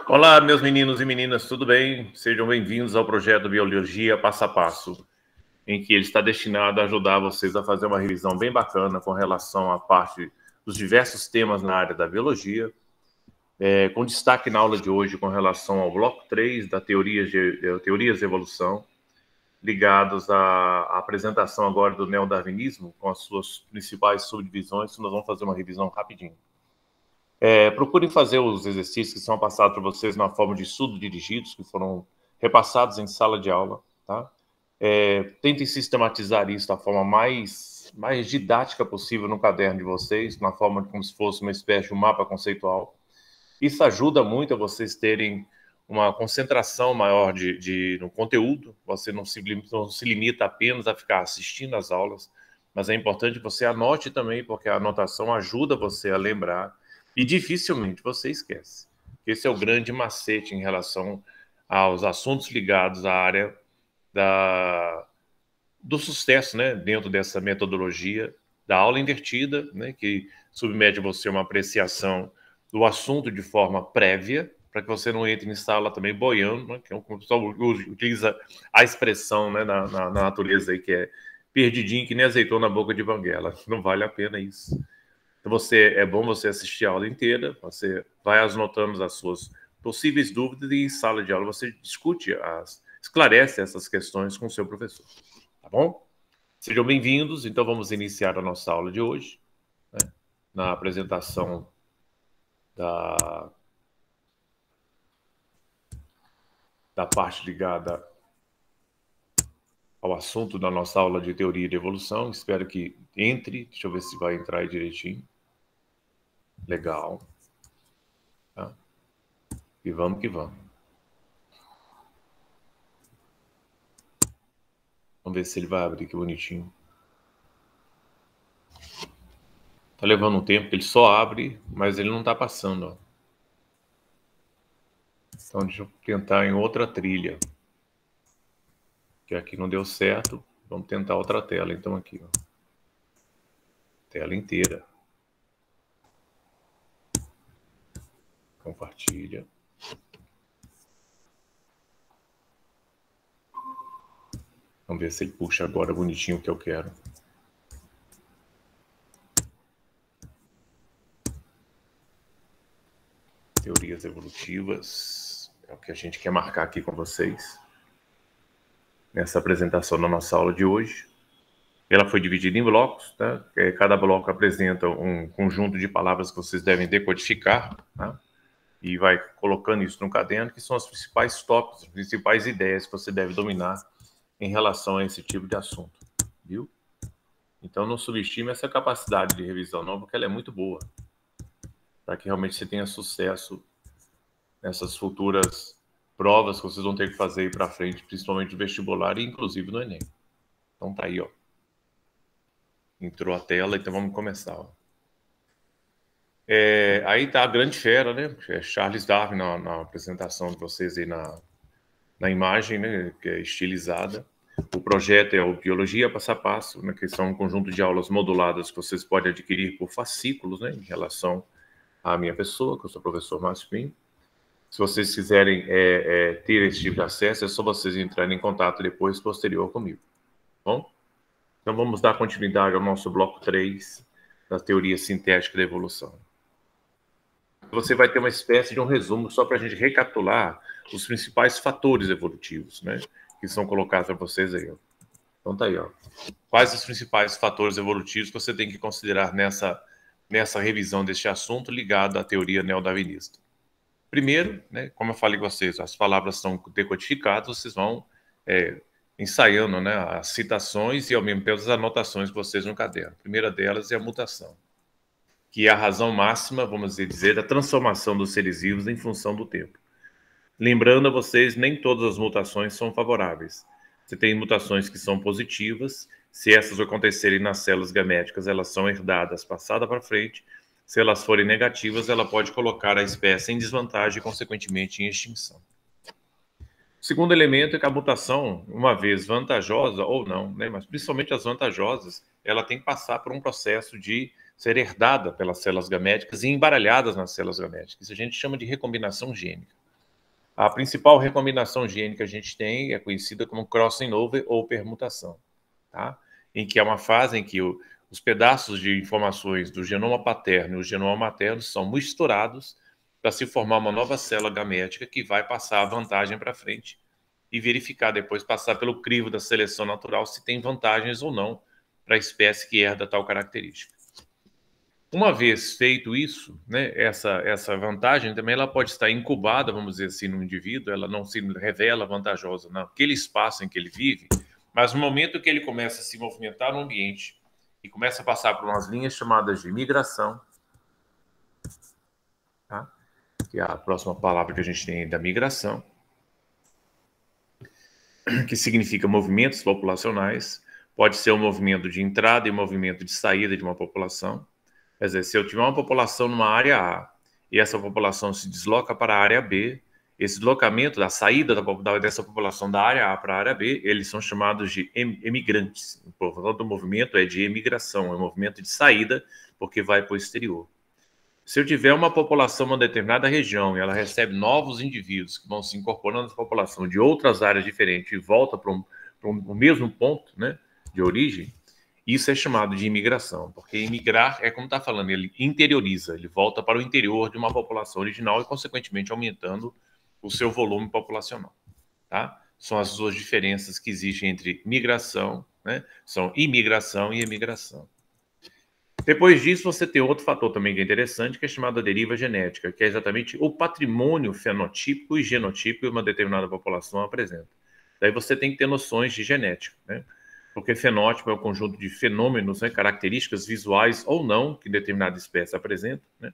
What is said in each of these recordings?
Olá, meus meninos e meninas, tudo bem? Sejam bem-vindos ao projeto Biologia Passo a Passo, em que ele está destinado a ajudar vocês a fazer uma revisão bem bacana com relação à parte dos diversos temas na área da biologia, com destaque na aula de hoje com relação ao bloco 3 da teorias de evolução, ligados à apresentação agora do neodarwinismo, com as suas principais subdivisões. Nós vamos fazer uma revisão rapidinho. Procurem fazer os exercícios que são passados para vocês na forma de estudo dirigidos, que foram repassados em sala de aula, tá? Tentem sistematizar isso da forma mais didática possível no caderno de vocês, na forma como se fosse uma espécie de um mapa conceitual. Isso ajuda muito a vocês terem uma concentração maior no conteúdo. Você não se limita apenas a ficar assistindo às aulas, mas é importante que você anote também, porque a anotação ajuda você a lembrar e dificilmente você esquece. Esse é o grande macete em relação aos assuntos ligados à área do sucesso, né, dentro dessa metodologia da aula invertida, né, que submete você a uma apreciação do assunto de forma prévia, para que você não entre em sala também boiando, né, que é o pessoal utiliza a expressão, né, na natureza aí, que é perdidinho que nem azeitona na boca de banguela. Não vale a pena isso. Então, é bom você assistir a aula inteira, você vai anotando as suas possíveis dúvidas e em sala de aula você esclarece essas questões com o seu professor, tá bom? Sejam bem-vindos, então vamos iniciar a nossa aula de hoje, né, na apresentação da parte ligada ao assunto da nossa aula de teoria de evolução. Espero que entre. Deixa eu ver se vai entrar aí direitinho. Legal. Tá? E vamos que vamos. Vamos ver se ele vai abrir, que bonitinho. Tá levando um tempo, que ele só abre, mas ele não tá passando, ó. Então, deixa eu tentar em outra trilha. Que aqui não deu certo. Vamos tentar outra tela, então, aqui, ó. Tela inteira. Compartilha. Vamos ver se ele puxa agora bonitinho o que eu quero. Teorias evolutivas. É o que a gente quer marcar aqui com vocês. Nessa apresentação da nossa aula de hoje. Ela foi dividida em blocos, tá? Cada bloco apresenta um conjunto de palavras que vocês devem decodificar, tá? E vai colocando isso no caderno, que são os principais tópicos, as principais ideias que você deve dominar em relação a esse tipo de assunto, viu? Então não subestime essa capacidade de revisão não, porque ela é muito boa, para que realmente você tenha sucesso nessas futuras provas que vocês vão ter que fazer aí para frente, principalmente no vestibular e inclusive no Enem. Então tá aí, ó. Entrou a tela, então vamos começar, ó. Aí tá a grande fera, né? Charles Darwin na apresentação de vocês aí na imagem, né? Que é estilizada. O projeto é o Biologia Passo a Passo, né? Que são um conjunto de aulas moduladas que vocês podem adquirir por fascículos, né? Em relação à minha pessoa, que eu sou o professor Márcio Pinho. Se vocês quiserem ter esse tipo de acesso, é só vocês entrarem em contato depois, posterior comigo. Tá bom? Então vamos dar continuidade ao nosso bloco 3 da teoria sintética da evolução. Você vai ter uma espécie de um resumo só para a gente recapitular os principais fatores evolutivos, né? Que são colocados para vocês aí, ó. Então tá aí, ó. Quais os principais fatores evolutivos que você tem que considerar nessa revisão deste assunto ligado à teoria neodarwinista? Primeiro, né, como eu falei com vocês, as palavras são decodificadas, vocês vão ensaiando, né, as citações e ao mesmo tempo as anotações de vocês no caderno. A primeira delas é a mutação, que é a razão máxima, vamos dizer, da transformação dos seres vivos em função do tempo. Lembrando a vocês, nem todas as mutações são favoráveis. Você tem mutações que são positivas, se essas acontecerem nas células gaméticas, elas são herdadas, passadas para frente. Se elas forem negativas, ela pode colocar a espécie em desvantagem e, consequentemente, em extinção. O segundo elemento é que a mutação, uma vez vantajosa ou não, né, mas principalmente as vantajosas, ela tem que passar por um processo de ser herdada pelas células gaméticas e embaralhadas nas células gaméticas. Isso a gente chama de recombinação gênica. A principal recombinação gênica que a gente tem é conhecida como crossing over ou permutação, tá? Em que é uma fase em que os pedaços de informações do genoma paterno e o genoma materno são misturados para se formar uma nova célula gamética que vai passar a vantagem para frente e verificar depois, passar pelo crivo da seleção natural, se tem vantagens ou não para a espécie que herda tal característica. Uma vez feito isso, né, essa vantagem também ela pode estar incubada, vamos dizer assim, no indivíduo, ela não se revela vantajosa naquele espaço em que ele vive, mas no momento que ele começa a se movimentar no ambiente e começa a passar por umas linhas chamadas de migração, tá? Que é a próxima palavra que a gente tem da migração, que significa movimentos populacionais, pode ser um movimento de entrada e um movimento de saída de uma população. Quer dizer, se eu tiver uma população numa área A e essa população se desloca para a área B, esse deslocamento, da saída dessa população da área A para a área B, eles são chamados de emigrantes. Portanto, o movimento é de emigração, é um movimento de saída, porque vai para o exterior. Se eu tiver uma população em uma determinada região e ela recebe novos indivíduos que vão se incorporando à população de outras áreas diferentes e volta para o mesmo ponto, né, de origem, isso é chamado de imigração, porque imigrar é como está falando, ele interioriza, ele volta para o interior de uma população original e, consequentemente, aumentando o seu volume populacional. Tá? São as duas diferenças que existem entre migração, né? São imigração e emigração. Depois disso, você tem outro fator também que é interessante, que é chamado a deriva genética, que é exatamente o patrimônio fenotípico e genotípico que uma determinada população apresenta. Daí você tem que ter noções de genética, né? Porque fenótipo é o conjunto de fenômenos, né, características visuais ou não que determinada espécie apresenta, né,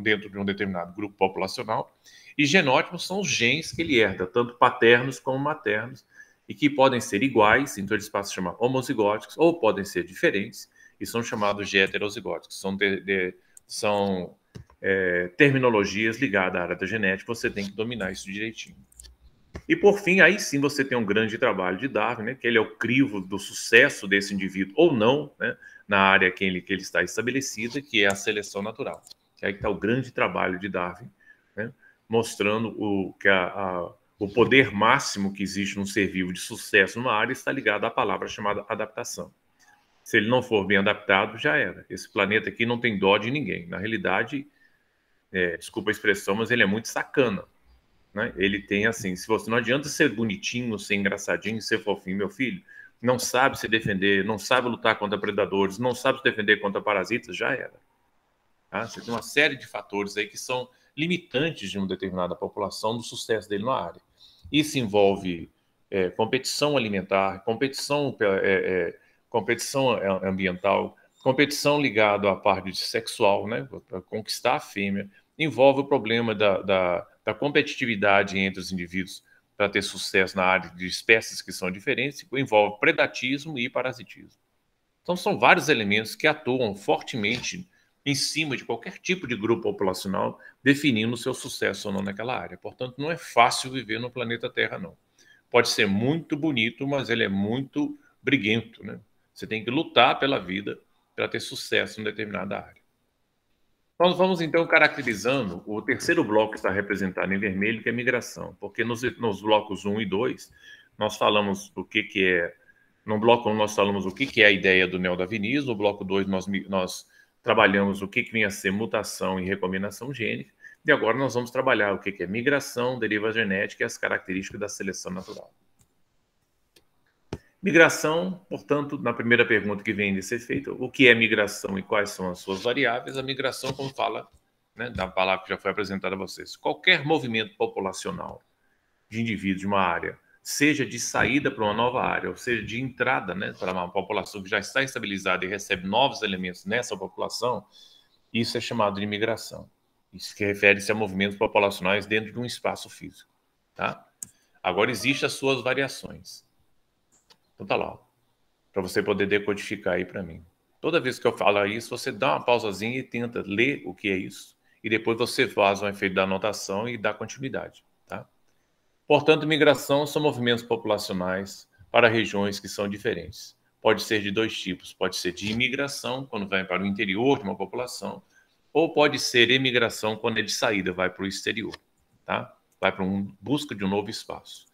dentro de um determinado grupo populacional. E genótipos são os genes que ele herda, tanto paternos como maternos, e que podem ser iguais, então eles passam a chamar homozigóticos, ou podem ser diferentes, e são chamados de heterozigóticos. São terminologias ligadas à área da genética, você tem que dominar isso direitinho. E, por fim, aí sim você tem um grande trabalho de Darwin, né, que ele é o crivo do sucesso desse indivíduo ou não, né, na área que ele está estabelecida, que é a seleção natural. Aí está o grande trabalho de Darwin, né, mostrando que o poder máximo que existe num ser vivo de sucesso numa área está ligado à palavra chamada adaptação. Se ele não for bem adaptado, já era. Esse planeta aqui não tem dó de ninguém. Na realidade, desculpa a expressão, mas ele é muito sacana. Né? Ele tem assim, se você não adianta ser bonitinho, ser engraçadinho, ser fofinho, meu filho, não sabe se defender, não sabe lutar contra predadores, não sabe se defender contra parasitas, já era. Tá? Você tem uma série de fatores aí que são limitantes de uma determinada população do sucesso dele na área. Isso envolve competição alimentar, competição ambiental, competição ligada à parte sexual, né, para conquistar a fêmea, envolve o problema da competitividade entre os indivíduos para ter sucesso na área de espécies que são diferentes, envolve predatismo e parasitismo. Então, são vários elementos que atuam fortemente em cima de qualquer tipo de grupo populacional, definindo o seu sucesso ou não naquela área. Portanto, não é fácil viver no planeta Terra, não. Pode ser muito bonito, mas ele é muito briguento, né? Você tem que lutar pela vida para ter sucesso em determinada área. Nós vamos, então, caracterizando o terceiro bloco que está representado em vermelho, que é migração, porque nos blocos 1 e 2, nós falamos do que é... No bloco 1, nós falamos o que é a ideia do neodarwinismo, no bloco 2, nós trabalhamos o que vinha a ser mutação e recombinação gênica, e agora nós vamos trabalhar o que é migração, deriva genética e as características da seleção natural. Migração, portanto, na primeira pergunta que vem de ser feita, o que é migração e quais são as suas variáveis? A migração, como fala, né, da palavra que já foi apresentada a vocês, qualquer movimento populacional de indivíduos de uma área, seja de saída para uma nova área, ou seja, de entrada, né, para uma população que já está estabilizada e recebe novos elementos nessa população, isso é chamado de migração. Isso que refere-se a movimentos populacionais dentro de um espaço físico. Tá? Agora, existem as suas variações. Então tá lá, para você poder decodificar aí para mim. Toda vez que eu falar isso, você dá uma pausazinha e tenta ler o que é isso, e depois você faz um efeito da anotação e dá continuidade. Tá? Portanto, migração são movimentos populacionais para regiões que são diferentes. pode ser de dois tipos. Pode ser de imigração, quando vai para o interior de uma população, ou pode ser emigração quando é de saída, vai para o exterior, tá? Vai para busca de um novo espaço.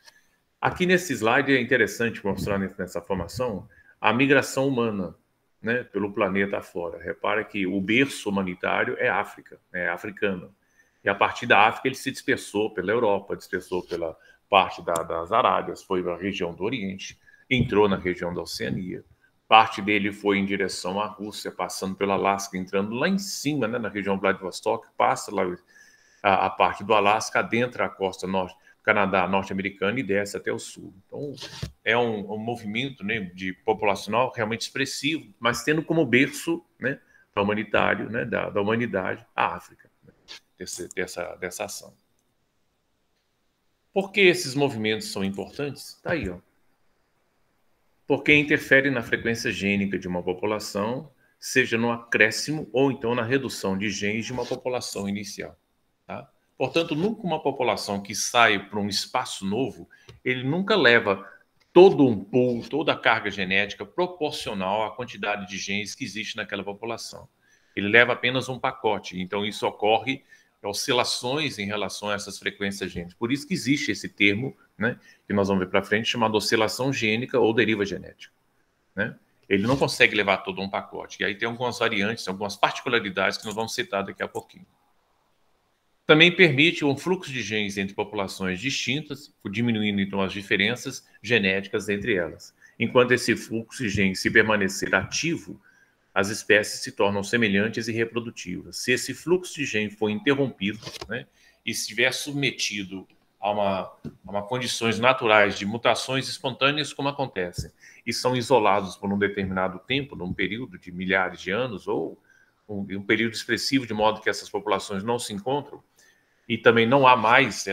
Aqui nesse slide é interessante mostrar nessa formação a migração humana, né, pelo planeta afora. Repara que o berço humanitário é África, é africano. E a partir da África ele se dispersou pela Europa, dispersou pela parte das Arábias, foi para a região do Oriente, entrou na região da Oceania. Parte dele foi em direção à Rússia, passando pelo Alasca, entrando lá em cima, né, na região Vladivostok, passa lá a parte do Alasca, adentra a costa norte, Canadá norte-americano e desce até o sul. Então, é um movimento, né, de populacional realmente expressivo, mas tendo como berço, né, humanitário, né, da humanidade, a África, né, dessa ação. Por que esses movimentos são importantes? Está aí, ó. Porque interfere na frequência gênica de uma população, seja no acréscimo ou então na redução de genes de uma população inicial. Tá? Portanto, nunca uma população que sai para um espaço novo, ele nunca leva todo um pool, toda a carga genética proporcional à quantidade de genes que existe naquela população. Ele leva apenas um pacote, então isso ocorre oscilações em relação a essas frequências gênicas. Por isso que existe esse termo, né, que nós vamos ver para frente, chamado oscilação gênica ou deriva genética. Né? Ele não consegue levar todo um pacote. E aí tem algumas variantes, algumas particularidades que nós vamos citar daqui a pouquinho. Também permite um fluxo de genes entre populações distintas, diminuindo então as diferenças genéticas entre elas. Enquanto esse fluxo de genes se permanecer ativo, as espécies se tornam semelhantes e reprodutivas. Se esse fluxo de gene for interrompido, né, e estiver submetido a uma condições naturais de mutações espontâneas, como acontecem, e são isolados por um determinado tempo, num período de milhares de anos, ou um período expressivo, de modo que essas populações não se encontram, e também não há mais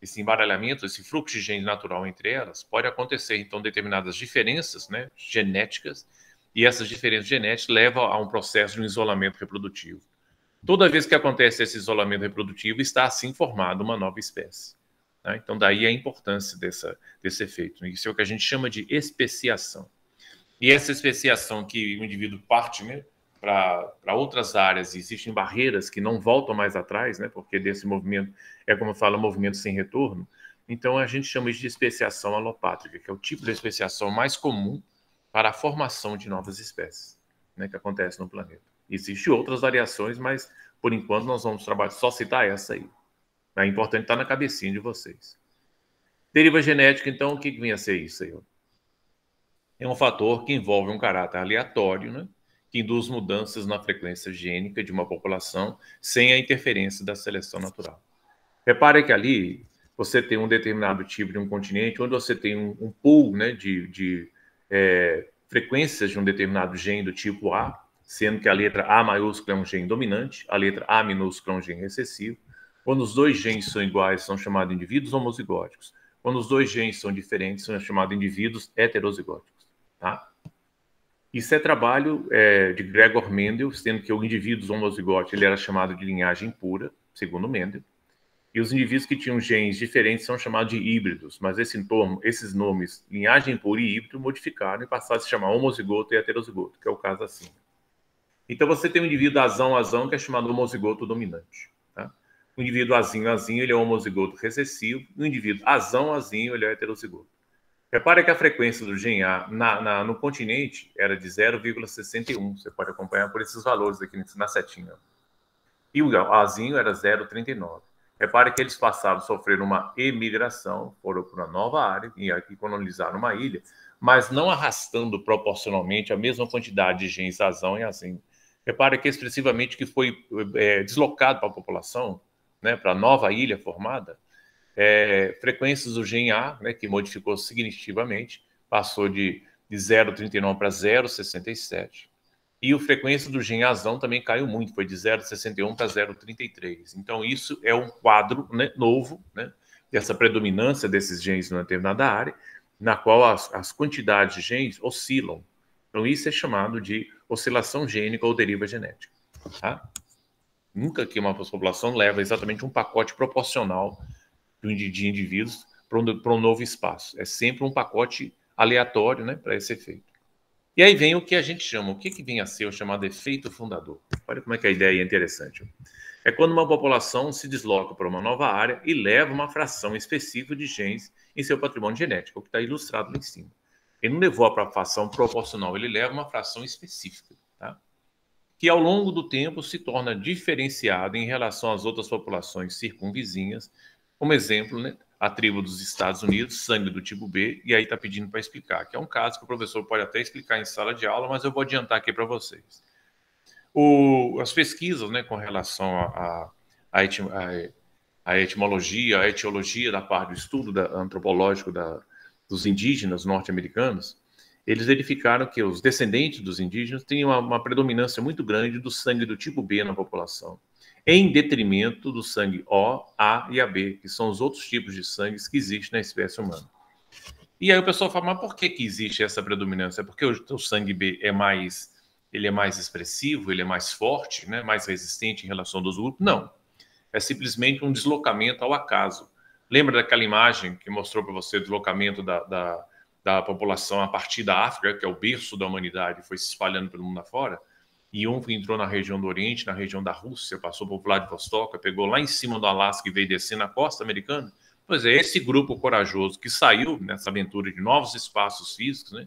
esse embaralhamento, esse fluxo de gene natural entre elas, pode acontecer, então, determinadas diferenças, né, genéticas, e essas diferenças genéticas levam a um processo de um isolamento reprodutivo. Toda vez que acontece esse isolamento reprodutivo, está assim formada uma nova espécie. Tá? Então, daí a importância desse efeito. Isso é o que a gente chama de especiação. E essa especiação que o indivíduo parte, né, para outras áreas, existem barreiras que não voltam mais atrás, né, porque desse movimento, é como eu falo, movimento sem retorno. Então, a gente chama isso de especiação alopátrica, que é o tipo de especiação mais comum para a formação de novas espécies, né, que acontece no planeta. Existem outras variações, mas, por enquanto, nós vamos trabalhar, só citar essa aí. É importante estar na cabecinha de vocês. Deriva genética, então, o que vem a ser isso aí? É um fator que envolve um caráter aleatório, né, que induz mudanças na frequência gênica de uma população sem a interferência da seleção natural. Repare que ali você tem um determinado tipo de um continente, onde você tem um pool, né, de frequências de um determinado gene do tipo A, sendo que a letra A maiúscula é um gene dominante, a letra A minúscula é um gene recessivo. Quando os dois genes são iguais, são chamados indivíduos homozigóticos. Quando os dois genes são diferentes, são chamados indivíduos heterozigóticos. Tá? Isso é trabalho de Gregor Mendel, sendo que o indivíduo homozigótico ele era chamado de linhagem pura, segundo Mendel. E os indivíduos que tinham genes diferentes são chamados de híbridos, mas esses nomes, linhagem pura e híbrido, modificaram e passaram a se chamar homozigoto e heterozigoto, que é o caso assim. Então você tem um indivíduo azão, que é chamado homozigoto dominante. Tá? O indivíduo azinho, ele é homozigoto recessivo, e o indivíduo azão, ele é heterozigoto. Repare que a frequência do gene A no continente era de 0,61, você pode acompanhar por esses valores aqui na setinha. E o azinho era 0,39. Repare que eles sofreram uma emigração, foram para uma nova área e aqui colonizaram uma ilha, mas não arrastando proporcionalmente a mesma quantidade de genes azão e azinho. Repare que expressivamente que foi deslocado para a população, né, para a nova ilha formada, frequências do gene A, né, que modificou significativamente, passou de 0,39 para 0,67. E a frequência do gene azão também caiu muito, foi de 0,61 para 0,33. Então, isso é um quadro, né, novo, né, dessa predominância desses genes numa determinada área, na qual as quantidades de genes oscilam. Então, isso é chamado de oscilação gênica ou deriva genética. Tá? Nunca que uma população leva exatamente um pacote proporcional de indivíduos para um novo espaço. É sempre um pacote aleatório, né, para esse efeito. E aí vem o que a gente chama, o que vem a ser o chamado efeito fundador. Olha como é que a ideia é interessante. É quando uma população se desloca para uma nova área e leva uma fração específica de genes em seu patrimônio genético, o que está ilustrado lá em cima. Ele não levou a fração proporcional, ele leva uma fração específica, tá? Que ao longo do tempo se torna diferenciada em relação às outras populações circunvizinhas. Como exemplo, né, a tribo dos Estados Unidos, sangue do tipo B, e aí está pedindo para explicar, que é um caso que o professor pode até explicar em sala de aula, mas eu vou adiantar aqui para vocês. As pesquisas, né, com relação à etimologia, a etiologia da parte do estudo antropológico dos indígenas norte-americanos, eles verificaram que os descendentes dos indígenas tinham uma predominância muito grande do sangue do tipo B na população, em detrimento do sangue O, A e AB, que são os outros tipos de sangue que existem na espécie humana. E aí o pessoal fala, mas por que existe essa predominância? É porque o sangue B ele é mais expressivo, ele é mais forte, né, mais resistente em relação dos grupos? Não. É simplesmente um deslocamento ao acaso. Lembra daquela imagem que mostrou para você o deslocamento da população a partir da África, que é o berço da humanidade, foi se espalhando pelo mundo afora? E um entrou na região do Oriente, na região da Rússia, passou por Vladivostok, pegou lá em cima do Alasca e veio descer na costa americana. Pois é, esse grupo corajoso que saiu nessa aventura de novos espaços físicos, né,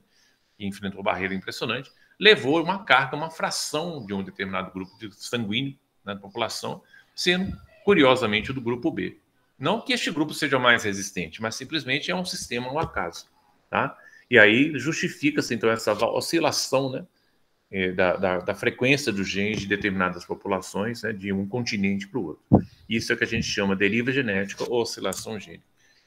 e enfrentou barreira impressionante, levou uma carga, uma fração de um determinado grupo de sanguíneo, né, da população, sendo, curiosamente, o do grupo B. Não que este grupo seja mais resistente, mas simplesmente é um sistema ao acaso. Tá? E aí justifica-se, então, essa oscilação, né, da frequência dos genes de determinadas populações, né, de um continente para o outro. Isso é o que a gente chama de deriva genética ou oscilação gênica.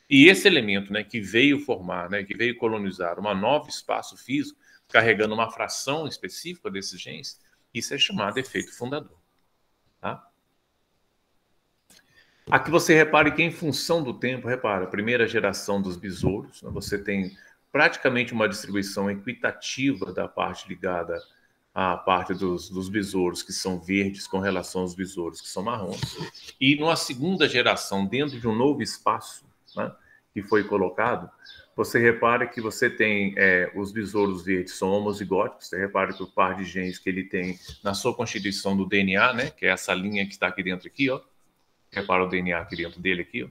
E esse elemento, né, que veio formar, né, que veio colonizar um novo espaço físico, carregando uma fração específica desses genes, isso é chamado de efeito fundador. Tá? Aqui você repare que, em função do tempo, repara, a primeira geração dos besouros, né, você tem praticamente uma distribuição equitativa da parte ligada à parte dos besouros que são verdes com relação aos besouros que são marrons. E numa segunda geração, dentro de um novo espaço, né, que foi colocado, você repara que você tem os besouros verdes são homozigóticos. Você repara que o par de genes que ele tem na sua constituição do DNA, né, que é essa linha que está aqui dentro aqui, ó, repara o DNA aqui dentro dele aqui, ó,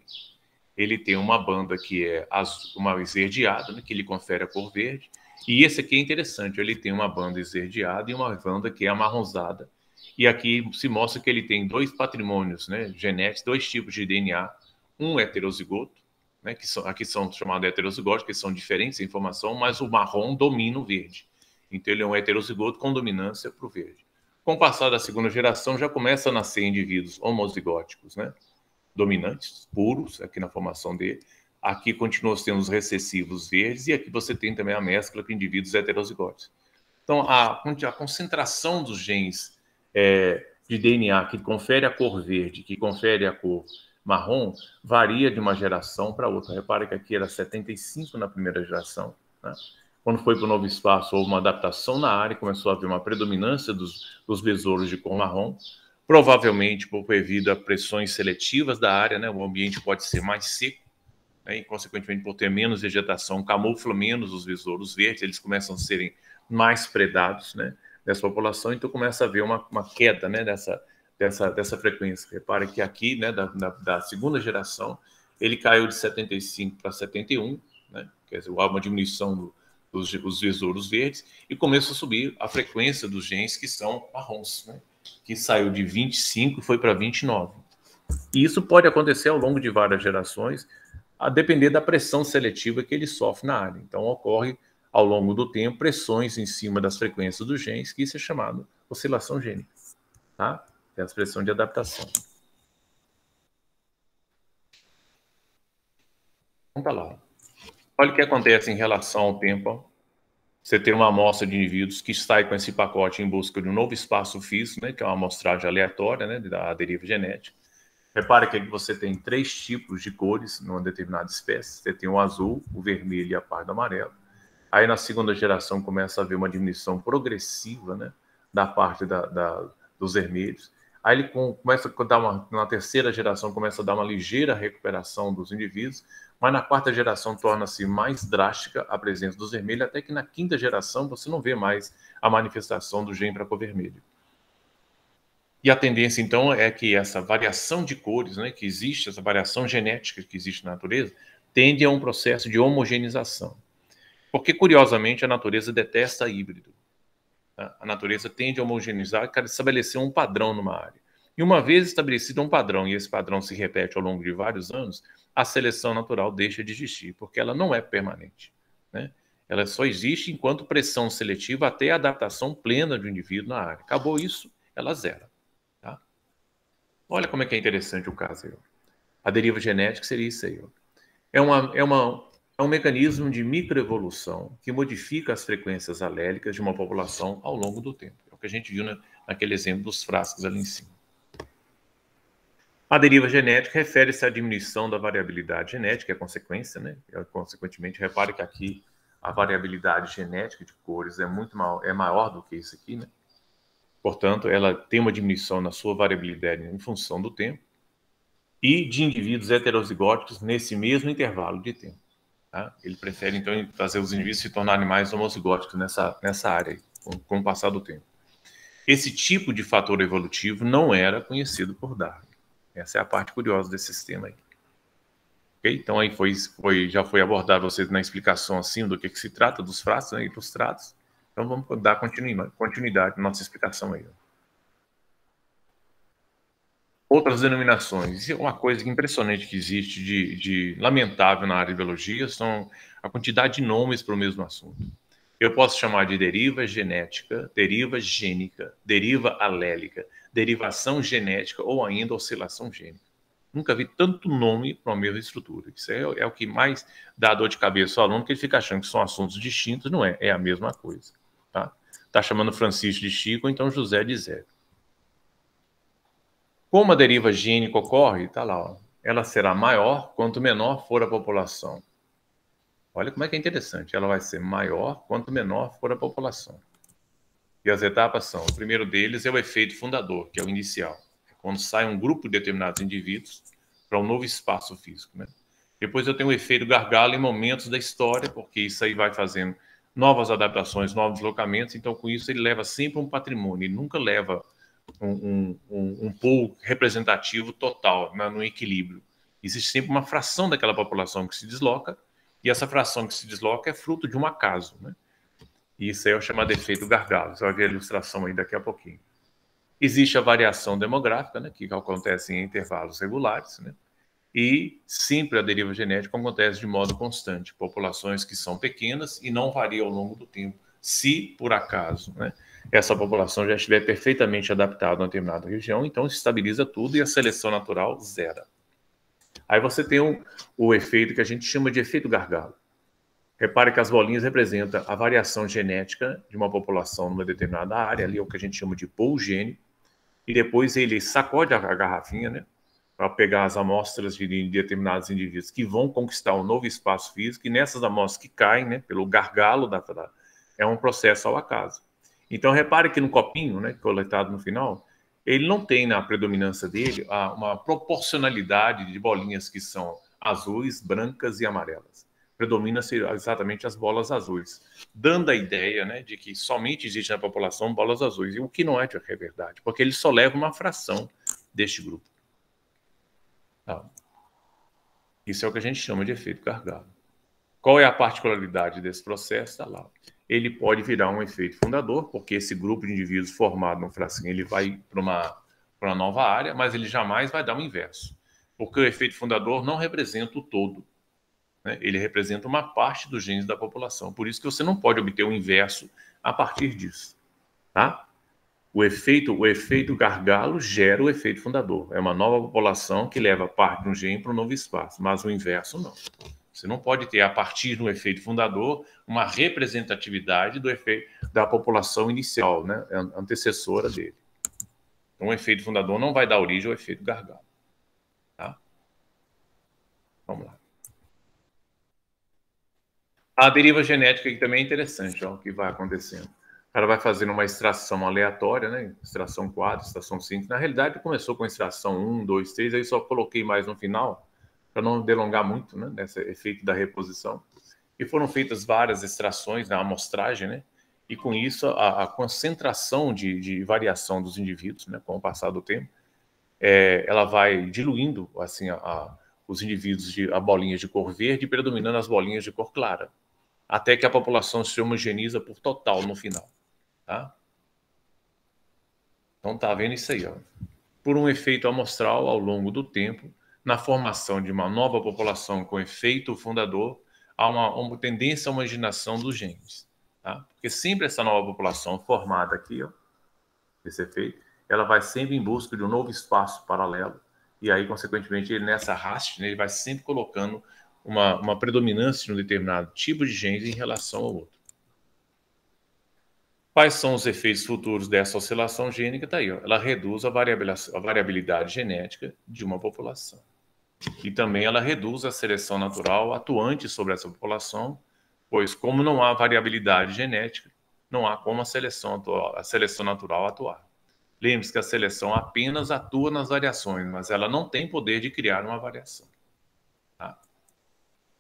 ele tem uma banda que é uma esverdeada, né, que lhe confere a cor verde. E esse aqui é interessante, ele tem uma banda esverdeada e uma banda que é amarronzada. E aqui se mostra que ele tem dois patrimônios, né, genéticos, dois tipos de DNA, um heterozigoto, né, aqui são chamados heterozigóticos, que são diferentes em informação, mas o marrom domina o verde. Então ele é um heterozigoto com dominância para o verde. Com o passar da segunda geração, já começa a nascer indivíduos homozigóticos, né, dominantes, puros, aqui na formação dele. Aqui continua sendo os recessivos verdes, e aqui você tem também a mescla com indivíduos heterozigóticos. Então, a concentração dos genes de DNA que confere a cor verde, que confere a cor marrom, varia de uma geração para outra. Repare que aqui era 75 na primeira geração, né? Quando foi para o novo espaço, houve uma adaptação na área, começou a haver uma predominância dos besouros de cor marrom, provavelmente devido a pressões seletivas da área, né? O ambiente pode ser mais seco, né? E, consequentemente, por ter menos vegetação, camufla menos os besouros verdes, eles começam a serem mais predados, né, dessa população, então começa a haver uma queda, né, dessa frequência. Repare que aqui, né, da segunda geração, ele caiu de 75 para 71, né, quer dizer, há uma diminuição dos besouros verdes, e começa a subir a frequência dos genes que são marrons, né, que saiu de 25 e foi para 29. E isso pode acontecer ao longo de várias gerações, a depender da pressão seletiva que ele sofre na área. Então, ocorre, ao longo do tempo, pressões em cima das frequências dos genes, que isso é chamado oscilação gênica. Tá? É a expressão de adaptação. Vamos lá. Olha o que acontece em relação ao tempo. Você tem uma amostra de indivíduos que sai com esse pacote em busca de um novo espaço físico, né, que é uma amostragem aleatória, né, da deriva genética. Repare que aqui você tem 3 tipos de cores numa determinada espécie. Você tem o azul, o vermelho e a parte do amarelo. Aí na segunda geração começa a haver uma diminuição progressiva, né, da parte dos vermelhos. Aí ele começa a dar na terceira geração, começa a dar uma ligeira recuperação dos indivíduos, mas na quarta geração torna-se mais drástica a presença dos vermelhos, até que na quinta geração você não vê mais a manifestação do gene para cor vermelha. E a tendência, então, é que essa variação de cores, né, que existe, essa variação genética que existe na natureza, tende a um processo de homogeneização. Porque, curiosamente, a natureza detesta híbrido. Tá? A natureza tende a homogeneizar e estabelecer um padrão numa área. E uma vez estabelecido um padrão, e esse padrão se repete ao longo de vários anos, a seleção natural deixa de existir, porque ela não é permanente. Né? Ela só existe enquanto pressão seletiva até a adaptação plena do indivíduo na área. Acabou isso, ela zera. Tá? Olha como é que é interessante o caso aí. A deriva genética seria isso aí. É um mecanismo de microevolução que modifica as frequências alélicas de uma população ao longo do tempo. É o que a gente viu naquele exemplo dos frascos ali em cima. A deriva genética refere-se à diminuição da variabilidade genética, é consequência, né? Consequentemente, repare que aqui a variabilidade genética de cores é maior do que isso aqui, né? Portanto, ela tem uma diminuição na sua variabilidade em função do tempo e de indivíduos heterozigóticos nesse mesmo intervalo de tempo. Tá? Ele prefere, então, fazer os indivíduos se tornarem mais homozigóticos nessa área, aí, com o passar do tempo. Esse tipo de fator evolutivo não era conhecido por Darwin. Essa é a parte curiosa desse sistema aí. Okay? Então, aí já foi abordado vocês na explicação assim do que se trata dos frascos, né, e dos tratos. Então, vamos dar continuidade à nossa explicação aí. Outras denominações. Isso é uma coisa impressionante que existe de lamentável na área de biologia, são a quantidade de nomes para o mesmo assunto. Eu posso chamar de deriva genética, deriva gênica, deriva alélica, derivação genética ou ainda oscilação gênica. Nunca vi tanto nome para uma mesma estrutura. Isso é o que mais dá dor de cabeça ao aluno, que ele fica achando que são assuntos distintos, não é? É a mesma coisa. Tá chamando Francisco de Chico, ou então José de Zé. Como a deriva gênica ocorre, está lá, ó, ela será maior quanto menor for a população. Olha como é que é interessante. Ela vai ser maior quanto menor for a população. E as etapas são, o primeiro deles é o efeito fundador, que é o inicial. É quando sai um grupo de determinados indivíduos para um novo espaço físico. Né? Depois eu tenho o efeito gargalo em momentos da história, porque isso aí vai fazendo novas adaptações, novos deslocamentos. Então, com isso, ele leva sempre um patrimônio. Ele nunca leva um pool representativo total, né, no equilíbrio. Existe sempre uma fração daquela população que se desloca, e essa fração que se desloca é fruto de um acaso. Né? E isso aí é o chamado efeito gargalo. Você vai ver a ilustração aí daqui a pouquinho. Existe a variação demográfica, né, que acontece em intervalos regulares, né? E sempre a deriva genética acontece de modo constante. Populações que são pequenas e não variam ao longo do tempo, se por acaso, né, essa população já estiver perfeitamente adaptada a uma determinada região, então se estabiliza tudo e a seleção natural zera. Aí você tem o efeito que a gente chama de efeito gargalo. Repare que as bolinhas representam a variação genética de uma população numa determinada área, ali é o que a gente chama de pool gênico, e depois ele sacode a garrafinha, né, para pegar as amostras de determinados indivíduos que vão conquistar um novo espaço físico, e nessas amostras que caem, né, pelo gargalo é um processo ao acaso. Então, repare que no copinho, né, coletado no final, ele não tem na predominância dele uma proporcionalidade de bolinhas que são azuis, brancas e amarelas. Predomina-se exatamente as bolas azuis, dando a ideia, né, de que somente existe na população bolas azuis, e o que não é verdade, porque ele só leva uma fração deste grupo. Tá. Isso é o que a gente chama de efeito gargalo. Qual é a particularidade desse processo? Tá lá. Ele pode virar um efeito fundador, porque esse grupo de indivíduos formado no frasquinho ele vai para uma nova área, mas ele jamais vai dar o inverso, porque o efeito fundador não representa o todo, né? Ele representa uma parte dos genes da população. Por isso que você não pode obter o inverso a partir disso. Tá? O efeito gargalo gera o efeito fundador. É uma nova população que leva parte de um gene para um novo espaço, mas o inverso não. Você não pode ter, a partir do efeito fundador, uma representatividade do efeito da população inicial, né, antecessora dele. Então, o efeito fundador não vai dar origem ao efeito gargalo. Tá? Vamos lá. A deriva genética aqui também é interessante, ó, o que vai acontecendo. Ela vai fazendo uma extração aleatória, né? Extração 4, extração 5. Na realidade, começou com extração 1, 2, 3, aí só coloquei mais no final, para não delongar muito, né? Nesse efeito da reposição. E foram feitas várias extrações na amostragem, né? E com isso, a concentração de variação dos indivíduos, né? Com o passar do tempo, ela vai diluindo, assim, os indivíduos a bolinhas de cor verde, predominando as bolinhas de cor clara, até que a população se homogeneiza por total no final. Tá? Então tá vendo isso aí, ó. Por um efeito amostral ao longo do tempo, na formação de uma nova população com efeito fundador, há uma tendência à homogeneização dos genes. Tá? Porque sempre essa nova população formada aqui, ó, esse efeito, ela vai sempre em busca de um novo espaço paralelo, e aí, consequentemente, ele, nessa raste, né, ele vai sempre colocando uma predominância de um determinado tipo de genes em relação ao outro. Quais são os efeitos futuros dessa oscilação gênica? Está aí, ó. Ela reduz a variabilidade genética de uma população. E também ela reduz a seleção natural atuante sobre essa população, pois como não há variabilidade genética, não há como a seleção natural atuar. Lembre-se que a seleção apenas atua nas variações, mas ela não tem poder de criar uma variação. Tá?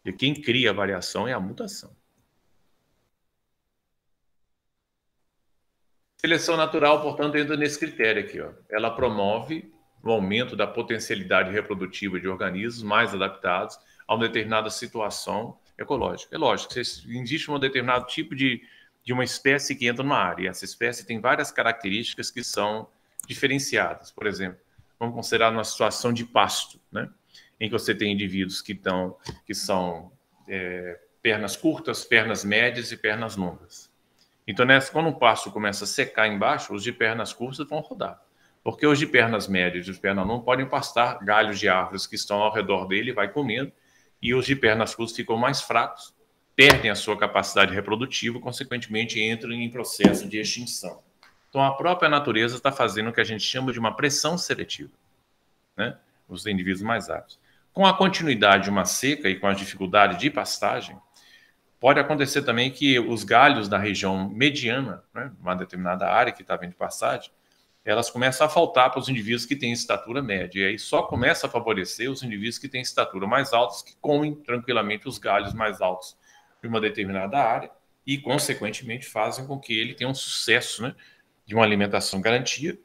E quem cria a variação é a mutação. Seleção natural, portanto, entra nesse critério aqui. Ó. Ela promove o aumento da potencialidade reprodutiva de organismos mais adaptados a uma determinada situação ecológica. É lógico, existe um determinado tipo de uma espécie que entra numa área, e essa espécie tem várias características que são diferenciadas. Por exemplo, vamos considerar uma situação de pasto, né? Em que você tem indivíduos que são pernas curtas, pernas médias e pernas longas. Então, quando o pasto começa a secar embaixo, os de pernas curtas vão rodar. Porque os de pernas médias e os de pernas longas podem pastar galhos de árvores que estão ao redor dele e vai comendo, e os de pernas curtas ficam mais fracos, perdem a sua capacidade reprodutiva, consequentemente entram em processo de extinção. Então, a própria natureza está fazendo o que a gente chama de uma pressão seletiva, né? Os indivíduos mais aptos. Com a continuidade de uma seca e com as dificuldades de pastagem, pode acontecer também que os galhos da região mediana, né, uma determinada área que estava em passagem, elas começam a faltar para os indivíduos que têm estatura média. E aí só começa a favorecer os indivíduos que têm estatura mais alta, que comem tranquilamente os galhos mais altos de uma determinada área e, consequentemente, fazem com que ele tenha um sucesso, né, de uma alimentação garantia.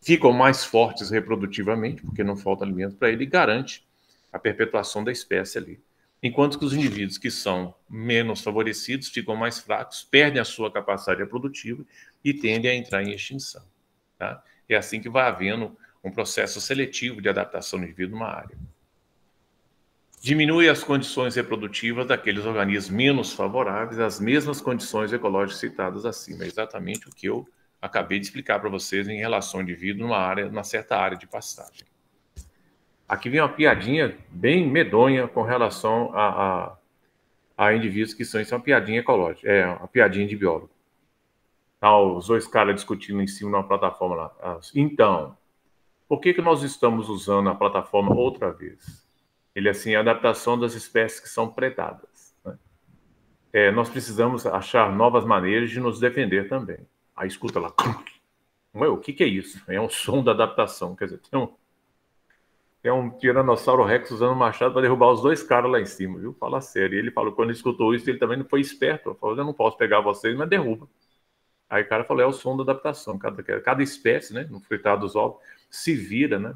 Ficam mais fortes reprodutivamente, porque não falta alimento para ele, e garante a perpetuação da espécie ali. Enquanto que os indivíduos que são menos favorecidos ficam mais fracos, perdem a sua capacidade reprodutiva e tendem a entrar em extinção. Tá? É assim que vai havendo um processo seletivo de adaptação do indivíduo numa área. Diminui as condições reprodutivas daqueles organismos menos favoráveis às mesmas condições ecológicas citadas acima. É exatamente o que eu acabei de explicar para vocês em relação ao indivíduo numa certa área de pastagem. Aqui vem uma piadinha bem medonha com relação a indivíduos que são isso, é uma piadinha ecológica, é uma piadinha de biólogo. Tá, os dois caras discutindo em cima de uma plataforma lá. Então, por que nós estamos usando a plataforma outra vez? Ele assim, a adaptação das espécies que são predadas. Né? Nós precisamos achar novas maneiras de nos defender também. Aí escuta lá. O que é isso? É um som da adaptação. Quer dizer, tem um Tiranossauro Rex usando um machado para derrubar os dois caras lá em cima, viu? Fala sério. E ele falou, quando ele escutou isso, ele também não foi esperto. Ele falou, eu não posso pegar vocês, mas derruba. Aí o cara falou, é o som da adaptação. Cada espécie, né, no fritar dos ovos, se vira, né,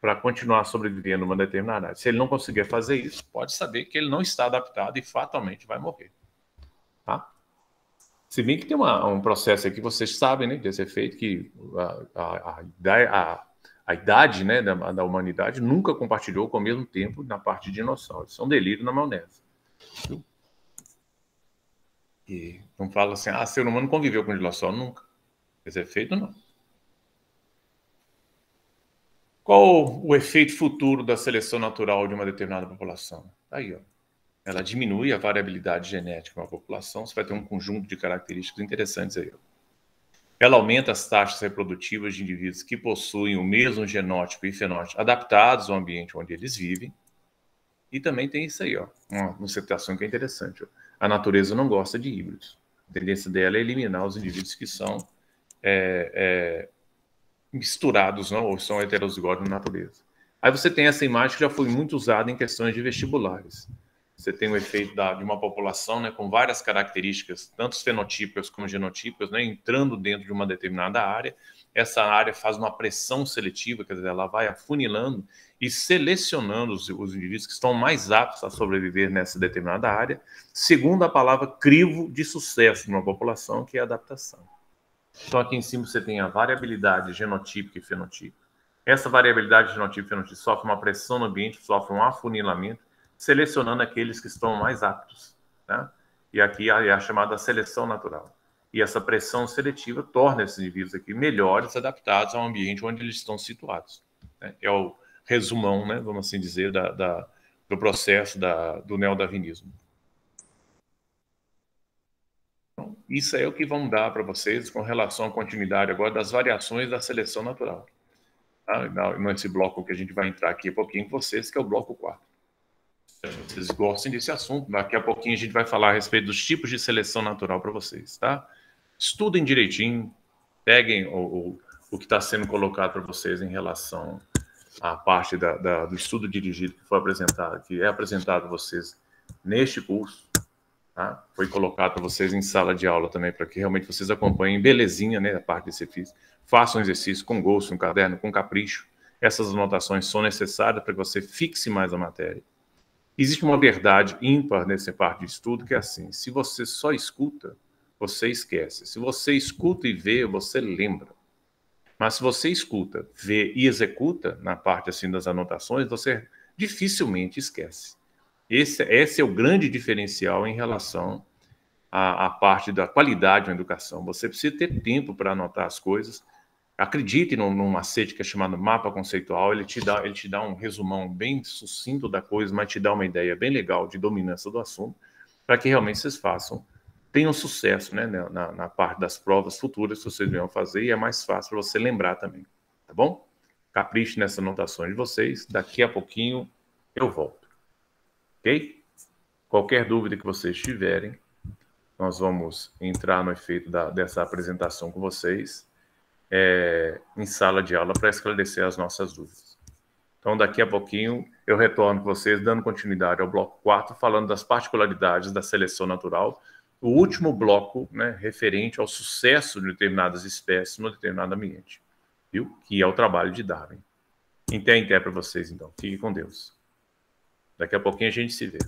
para continuar sobrevivendo numa determinada área. Se ele não conseguir fazer isso, pode saber que ele não está adaptado e fatalmente vai morrer. Tá? Se bem que tem um processo aqui, vocês sabem, né, desse efeito, que a idade, né, da humanidade nunca compartilhou com o mesmo tempo na parte de dinossauros. Isso é um delírio na maionese. Viu? E não fala assim, ser humano conviveu com dinossauro nunca. Esse efeito não. Qual o efeito futuro da seleção natural de uma determinada população? Aí, ó. Ela diminui a variabilidade genética de uma população, você vai ter um conjunto de características interessantes aí. Ó. Ela aumenta as taxas reprodutivas de indivíduos que possuem o mesmo genótipo e fenótipo adaptados ao ambiente onde eles vivem. E também tem isso aí, ó, uma situação que é interessante. Ó. A natureza não gosta de híbridos. A tendência dela é eliminar os indivíduos que são misturados, não, ou são heterozigóticos na natureza. Aí você tem essa imagem que já foi muito usada em questões de vestibulares. Você tem o efeito de uma população, né, com várias características, tanto fenotípicas como genotípicas, né, entrando dentro de uma determinada área. Essa área faz uma pressão seletiva, quer dizer, ela vai afunilando e selecionando os indivíduos que estão mais aptos a sobreviver nessa determinada área, segundo a palavra crivo de sucesso numa população, que é a adaptação. Então, aqui em cima você tem a variabilidade genotípica e fenotípica. Essa variabilidade genotípica e fenotípica sofre uma pressão no ambiente, sofre um afunilamento, selecionando aqueles que estão mais aptos. Tá? E aqui é a chamada seleção natural. E essa pressão seletiva torna esses indivíduos aqui melhores adaptados ao ambiente onde eles estão situados. Né? É o resumão, né, vamos assim dizer, do processo do neodarwinismo. Então, isso é o que vamos dar para vocês com relação à continuidade agora das variações da seleção natural. Tá? Nesse bloco que a gente vai entrar aqui a pouquinho com vocês, que é o bloco 4. Vocês gostem desse assunto. Daqui a pouquinho a gente vai falar a respeito dos tipos de seleção natural para vocês, tá? Estudem direitinho, peguem o que está sendo colocado para vocês em relação à parte do estudo dirigido que foi apresentado, que é apresentado a vocês neste curso, tá? Foi colocado para vocês em sala de aula também, para que realmente vocês acompanhem belezinha, né, a parte desse exercício. Façam exercício com gosto, no caderno, com capricho. Essas anotações são necessárias para que você fixe mais a matéria. Existe uma verdade ímpar nessa parte de estudo, que é assim: se você só escuta, você esquece. Se você escuta e vê, você lembra. Mas se você escuta, vê e executa, na parte assim das anotações, você dificilmente esquece. Esse é o grande diferencial em relação à parte da qualidade da educação. Você precisa ter tempo para anotar as coisas. Acredite num macete que é chamado mapa conceitual. Ele te dá um resumão bem sucinto da coisa, mas te dá uma ideia bem legal de dominância do assunto, para que realmente vocês tenham sucesso, né, na parte das provas futuras que vocês venham fazer, e é mais fácil para você lembrar também, tá bom? Capriche nessas anotações de vocês. Daqui a pouquinho eu volto, ok? Qualquer dúvida que vocês tiverem, nós vamos entrar no efeito dessa apresentação com vocês em sala de aula para esclarecer as nossas dúvidas. Então, daqui a pouquinho, eu retorno com vocês, dando continuidade ao bloco 4, falando das particularidades da seleção natural, o último bloco, né, referente ao sucesso de determinadas espécies no determinado ambiente, viu? Que é o trabalho de Darwin. Até para vocês, então. Fiquem com Deus. Daqui a pouquinho a gente se vê.